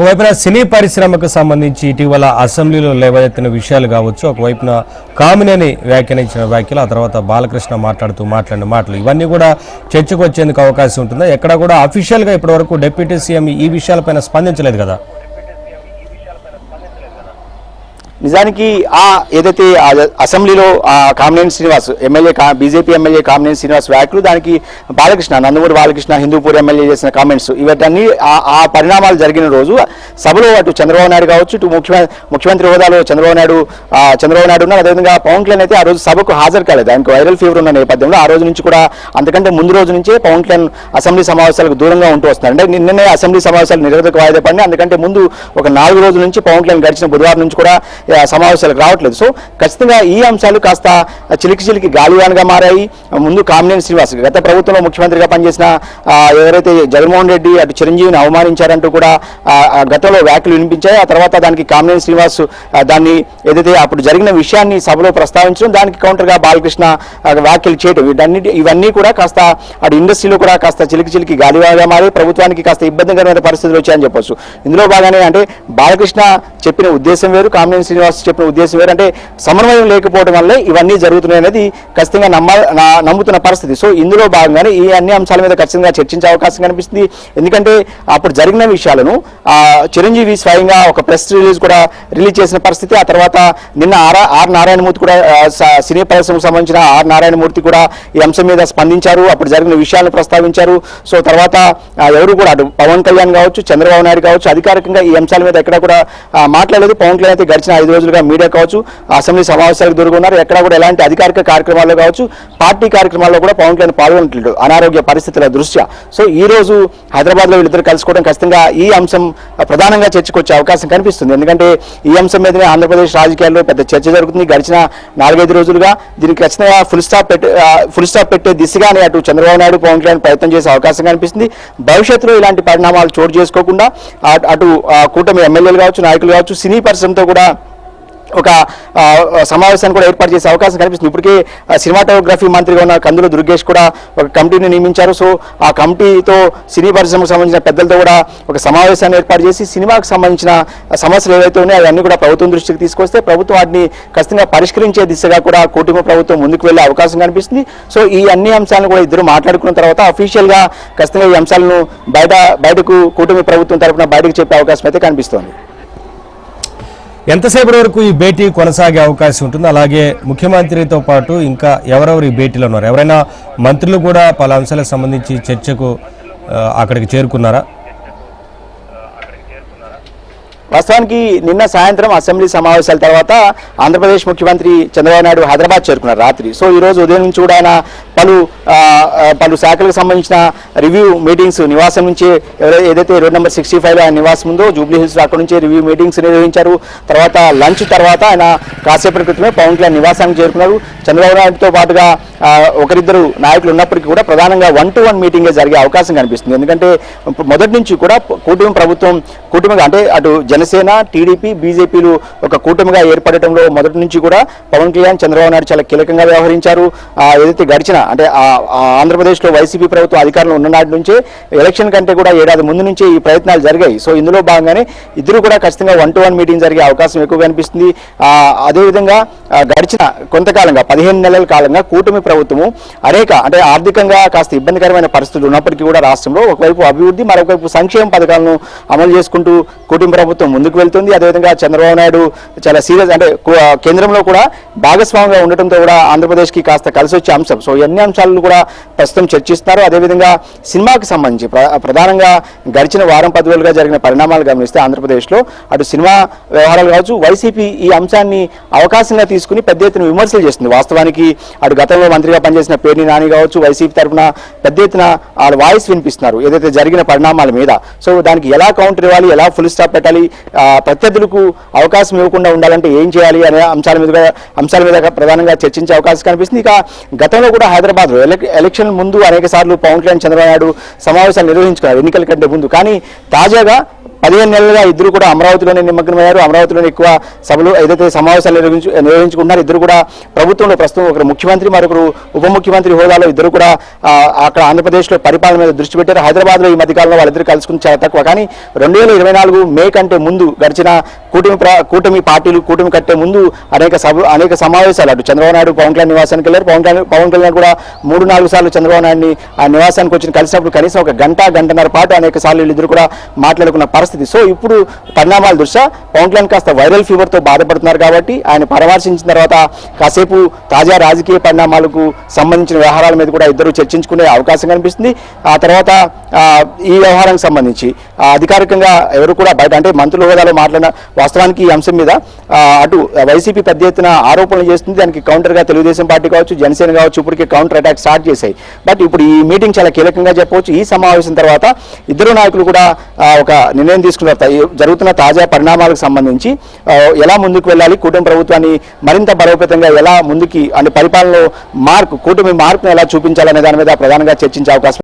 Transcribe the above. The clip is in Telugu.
ఒకవైపున సినీ పరిశ్రమకు సంబంధించి ఇటీవల అసెంబ్లీలో లేవనెత్తిన విషయాలు కావచ్చు, ఒకవైపున కామినేని వ్యాఖ్యానించిన వ్యాఖ్యలు, ఆ తర్వాత బాలకృష్ణ మాట్లాడిన మాటలు ఇవన్నీ కూడా చర్చకు వచ్చేందుకు అవకాశం ఉంటుందా? ఎక్కడ కూడా అఫీషియల్గా ఇప్పటివరకు డిప్యూటీ సీఎం ఈ విషయాలపైన స్పందించలేదు కదా. నిజానికి ఏదైతే అసెంబ్లీలో Kamineni Srinivas MLA BJP MLA Kamineni Srinivas వ్యాఖ్యలు, దానికి నందమూరి బాలకృష్ణ హిందూపూర్ ఎమ్మెల్యే చేసిన కామెంట్స్, ఇవన్నీ ఆ పరిణామాలు జరిగిన రోజు సభలో అటు చంద్రబాబు నాయుడు కావచ్చు, ఇటు ముఖ్యమంత్రి హోదాలో చంద్రబాబు నాయుడు ఉన్నారు. అదేవిధంగా పవన్ కళ్యాణ్ అయితే ఆ రోజు సభకు హాజరు కాలేదు. ఆయనకు వైరల్ ఫీవర్ ఉన్న నేపథ్యంలో ఆ రోజు నుంచి కూడా, అంతకంటే ముందు రోజు నుంచే పవన్ కళ్యాణ్ అసెంబ్లీ సమావేశాలకు దూరంగా ఉంటూ వస్తున్నారు. అంటే నిన్ననే అసెంబ్లీ సమావేశాలు నిరోధక వాయిదా పడినాయి. అందుకంటే ముందు ఒక 4 రోజుల నుంచి పవన్ కళ్యాణ్ గడిచిన బుధవారం నుంచి కూడా సమావేశాలకు రావట్లేదు. సో ఖచ్చితంగా ఈ అంశాలు కాస్త చిలికి గాలివాన్గా మారాయి. ముందు కామినేని శ్రీనివాస్ గత ప్రభుత్వంలో ముఖ్యమంత్రిగా పనిచేసిన ఎవరైతే జగన్మోహన్ రెడ్డి అటు చిరంజీవిని అవమానించారంటూ కూడా గతంలో వ్యాఖ్యలు వినిపించాయి. ఆ తర్వాత దానికి కామినేని శ్రీనివాస్ దాన్ని ఏదైతే అప్పుడు జరిగిన విషయాన్ని సభలో ప్రస్తావించడం, దానికి కౌంటర్గా బాలకృష్ణ వ్యాఖ్యలు చేయడం, ఇవన్నీ కూడా కాస్త అటు ఇండస్ట్రీలో కూడా కాస్త చిలికి గాలివాన్గా మారి ప్రభుత్వానికి కాస్త ఇబ్బందికరమైన పరిస్థితులు వచ్చాయని చెప్పొచ్చు. ఇందులో బాగానే అంటే బాలకృష్ణ చెప్పిన ఉద్దేశం వేరు, కామినేని శ్రీనివాస్ చెప్పిన ఉద్దేశం వేరు. అంటే సమన్వయం లేకపోవడం వల్లే ఇవన్నీ జరుగుతున్నాయి అనేది ఖచ్చితంగా నమ్ముతున్న పరిస్థితి. సో ఇందులో భాగంగానే ఈ అన్ని అంశాల మీద ఖచ్చితంగా చర్చించే అవకాశం కనిపిస్తుంది. ఎందుకంటే అప్పుడు జరిగిన విషయాలను చిరంజీవి స్వయంగా ఒక ప్రెస్ రిలీజ్ చేసిన పరిస్థితి. ఆ తర్వాత నిన్న ఆర్ నారాయణమూర్తి కూడా సినీ పరిశ్రమకు సంబంధించిన ఆర్ నారాయణమూర్తి కూడా ఈ అంశం మీద స్పందించారు, అప్పుడు జరిగిన విషయాలను ప్రస్తావించారు. సో తర్వాత ఎవరు కూడా అటు పవన్ కళ్యాణ్ కావచ్చు, చంద్రబాబు నాయుడు కావచ్చు, అధికారికంగా ఈ అంశాల మీద ఎక్కడ కూడా మాట్లాడలేదు. పవన్ కళ్యాణ్ అయితే గడిచిన 5 రోజులుగా మీడియా కావచ్చు, అసెంబ్లీ సమావేశాలకు దూరంగా ఉన్నారు. ఎక్కడ కూడా ఎలాంటి అధికారిక కార్యక్రమాల్లో కావచ్చు, పార్టీ కార్యక్రమాల్లో కూడా పవన్ కళ్యాణ్ పాల్గొనట్లేదు అనారోగ్య పరిస్థితుల దృష్ట్యా. సో ఈ రోజు హైదరాబాద్లో వీళ్ళిద్దరు కలుసుకోవడం ఖచ్చితంగా ఈ అంశం ప్రధానంగా చర్చకు వచ్చే అవకాశం కనిపిస్తుంది. ఎందుకంటే ఈ అంశం మీదనే ఆంధ్రప్రదేశ్ రాజకీయాల్లో పెద్ద చర్చ జరుగుతుంది. గడిచిన 4-5 రోజులుగా దీనికి ఖచ్చితంగా ఫుల్ స్టాప్ పెట్టే దిశగానే అటు చంద్రబాబు నాయుడు పవన్ కళ్యాణ్ ప్రయత్నం చేసే అవకాశం కనిపిస్తుంది. భవిష్యత్తులో ఇలాంటి పరిణామాలు చోటు చేసుకోకుండా అటు కూటమి ఎమ్మెల్యేలు కావచ్చు, నాయకులు కావచ్చు, సినీ పరిశ్రమతో కూడా ఒక సమావేశాన్ని కూడా ఏర్పాటు చేసే అవకాశం కనిపిస్తుంది. ఇప్పటికే సినిమాటోగ్రఫీ మంత్రిగా ఉన్న కందుల దుర్గేష్ కూడా ఒక కమిటీని నియమించారు. సో ఆ కమిటీతో సినీ పరిశ్రమకు సంబంధించిన పెద్దలతో కూడా ఒక సమావేశాన్ని ఏర్పాటు చేసి సినిమాకు సంబంధించిన సమస్యలు ఏవైతే ఉన్నాయో అవన్నీ కూడా ప్రభుత్వం దృష్టికి తీసుకొస్తే ప్రభుత్వం వాటిని ఖచ్చితంగా పరిష్కరించే దిశగా కూడా కూటమి ప్రభుత్వం ముందుకు వెళ్ళే అవకాశం కనిపిస్తుంది. సో ఈ అన్ని అంశాలను కూడా ఇద్దరు మాట్లాడుకున్న తర్వాత అఫీషియల్గా ఖచ్చితంగా ఈ అంశాలను బయటకు కూటమి ప్రభుత్వం తరఫున బయటకు చెప్పే అవకాశం అయితే కనిపిస్తోంది. ఎంతసేపటి వరకు ఈ భేటీ కొనసాగే అవకాశం ఉంటుంది? అలాగే ముఖ్యమంత్రితో పాటు ఇంకా ఎవరెవరు ఈ భేటీలో ఉన్నారు? ఎవరైనా మంత్రులు కూడా పలు అంశాలకు సంబంధించి చర్చకు అక్కడికి చేరుకున్నారా? వాస్తవానికి నిన్న సాయంత్రం అసెంబ్లీ సమావేశాల తర్వాత ఆంధ్రప్రదేశ్ ముఖ్యమంత్రి చంద్రబాబు నాయుడు హైదరాబాద్ చేరుకున్నారు రాత్రి. సో ఈరోజు ఉదయం నుంచి కూడా ఆయన పలు శాఖలకు సంబంధించిన రివ్యూ మీటింగ్స్ నివాసం నుంచి ఏదైతే రోడ్ నెంబర్ 65లో ఆయన నివాసం ఉందో జూబ్లీ హిల్స్ అక్కడ నుంచి రివ్యూ మీటింగ్స్ నిర్వహించారు. తర్వాత లంచ్ తర్వాత ఆయన కాసేపటి క్రితమే పవన్ కళ్యాణ్ నివాసానికి చేరుకున్నారు. చంద్రబాబు నాయుడుతో పాటుగా ఒకరిద్దరు నాయకులు ఉన్నప్పటికీ కూడా ప్రధానంగా 1-to-1 మీటింగే జరిగే అవకాశం కనిపిస్తుంది. ఎందుకంటే మొదటి నుంచి కూడా కూటమిగా అంటే అటు జనసేన, టీడీపీ, బీజేపీలు ఒక కూటమిగా ఏర్పడటంలో మొదటి నుంచి కూడా పవన్ కళ్యాణ్, చంద్రబాబు నాయుడు చాలా కీలకంగా వ్యవహరించారు. ఏదైతే గడిచిన అంటే ఆంధ్రప్రదేశ్లో వైసీపీ ప్రభుత్వం అధికారంలో ఉన్న నాటి నుంచే ఎలక్షన్ కంటే కూడా ఏడాది ముందు నుంచే ఈ ప్రయత్నాలు జరిగాయి. సో ఇందులో భాగంగానే ఇద్దరు కూడా ఖచ్చితంగా 1-to-1 మీటింగ్ జరిగే అవకాశం ఎక్కువ కనిపిస్తుంది. అదేవిధంగా గడిచిన కొంతకాలంగా 15 నెలల కాలంగా కూటమి ప్రభుత్వము అనేక అంటే ఆర్థికంగా కాస్త ఇబ్బందికరమైన పరిస్థితులు ఉన్నప్పటికీ కూడా రాష్ట్రంలో ఒకవైపు అభివృద్ధి, మరొకవైపు సంక్షేమ పథకాలను అమలు చేసుకుంటూ కూటమి ప్రభుత్వం ముందుకు వెళ్తుంది. అదేవిధంగా చంద్రబాబు నాయుడు చాలా సీరియస్ అంటే కేంద్రంలో కూడా భాగస్వామిగా ఉండటంతో కూడా ఆంధ్రప్రదేశ్కి కాస్త కలిసి వచ్చే అంశం. సో అన్ని అంశాలను కూడా ప్రస్తుతం చర్చిస్తున్నారు. అదేవిధంగా సినిమాకి సంబంధించి ప్రధానంగా గడిచిన వారం 10 రోజులుగా జరిగిన పరిణామాలు గమనిస్తే ఆంధ్రప్రదేశ్లో అటు సినిమా వ్యవహారాలు కావచ్చు, వైసీపీ ఈ అంశాన్ని అవకాశంగా తీసుకుని పెద్ద ఎత్తున విమర్శలు చేస్తుంది. వాస్తవానికి అటు గతంలో మంత్రిగా పనిచేసిన పేర్ని నాని కావచ్చు, వైసీపీ తరఫున పెద్ద ఎత్తున వాయిస్ వినిపిస్తున్నారు ఏదైతే జరిగిన పరిణామాల మీద. సో దానికి ఎలా కౌంటర్ ఇవ్వాలి, ఎలా ఫుల్ స్టాప్ పెట్టాలి, ప్రత్యర్థులకు అవకాశం ఇవ్వకుండా ఉండాలంటే ఏం చేయాలి అనే అంశాల మీద ప్రధానంగా చర్చించే అవకాశం కనిపిస్తుంది. ఇక గతంలో కూడా హైదరాబాద్లో ఎలక్షన్ ముందు అనేక సార్లు పవన్ కళ్యాణ్, చంద్రబాబు నాయుడు సమావేశాలు నిర్వహించుకున్నారు ఎన్నికల కంటే ముందు. కానీ తాజాగా 15 నెలలుగా ఇద్దరు కూడా అమరావతిలోనే నిమగ్నమయ్యారు. అమరావతిలోనే ఎక్కువ సభలు ఏదైతే సమావేశాలు నిర్వహించుకున్నారు. ఇద్దరు కూడా ప్రభుత్వంలో ప్రస్తుతం ఒకరు ముఖ్యమంత్రి, మరొకరు ఉప ముఖ్యమంత్రి హోదాలో ఇద్దరు కూడా అక్కడ ఆంధ్రప్రదేశ్లో పరిపాలన మీద దృష్టి పెట్టారు. హైదరాబాద్లో ఈ మధ్యకాలంలో వాళ్ళిద్దరు కలుసుకుని చాలా తక్కువ. కానీ 2024 మే కంటే ముందు గడిచిన కూటమి పార్టీలు కూటమి కట్టే ముందు అనేక సమావేశాలు అటు చంద్రబాబు నాయుడు పవన్ కళ్యాణ్ నివాసానికి వెళ్ళారు. పవన్ కళ్యాణ్ కూడా 3-4 సార్లు చంద్రబాబు నాయుడిని ఆ నివాసానికి వచ్చి కలిసినప్పుడు కనీసం ఒక గంటన్నర పాటు అనేక సార్లు వీళ్ళిద్దరు కూడా మాట్లాడుకున్న పరిస్థితి. సో ఇప్పుడు పరిణామాల దృష్ట్యా పవన్ కళ్యాణ్ కాస్త వైరల్ ఫీవర్తో బాధపడుతున్నారు కాబట్టి ఆయన పరామర్శించిన తర్వాత కాసేపు తాజా రాజకీయ పరిణామాలకు సంబంధించిన వ్యవహారాల మీద కూడా ఇద్దరు చర్చించుకునే అవకాశం కనిపిస్తుంది. ఆ తర్వాత ఈ వ్యవహారానికి సంబంధించి అధికారికంగా ఎవరు కూడా బయట అంటే మంత్రుల హోదాలో మాట్లాడిన వాస్తవానికి ఈ అంశం మీద అటు వైసీపీ పెద్ద ఎత్తున ఆరోపణలు చేస్తుంది. దానికి కౌంటర్గా తెలుగుదేశం పార్టీ కావచ్చు, జనసేన కావచ్చు ఇప్పటికే కౌంటర్ అటాక్ స్టార్ట్ చేశాయి. బట్ ఇప్పుడు ఈ మీటింగ్ చాలా కీలకంగా చెప్పవచ్చు. ఈ సమావేశం తర్వాత ఇద్దరు నాయకులు కూడా ఒక నిర్ణయం తీసుకున్నారు. జరుగుతున్న తాజా పరిణామాలకు సంబంధించి ఎలా ముందుకు వెళ్ళాలి, కూటమి ప్రభుత్వాన్ని మరింత బలోపేతంగా ఎలా ముందుకి అంటే పరిపాలనలో కూటమి మార్పును ఎలా చూపించాలనే దాని మీద ప్రధానంగా చర్చించే అవకాశం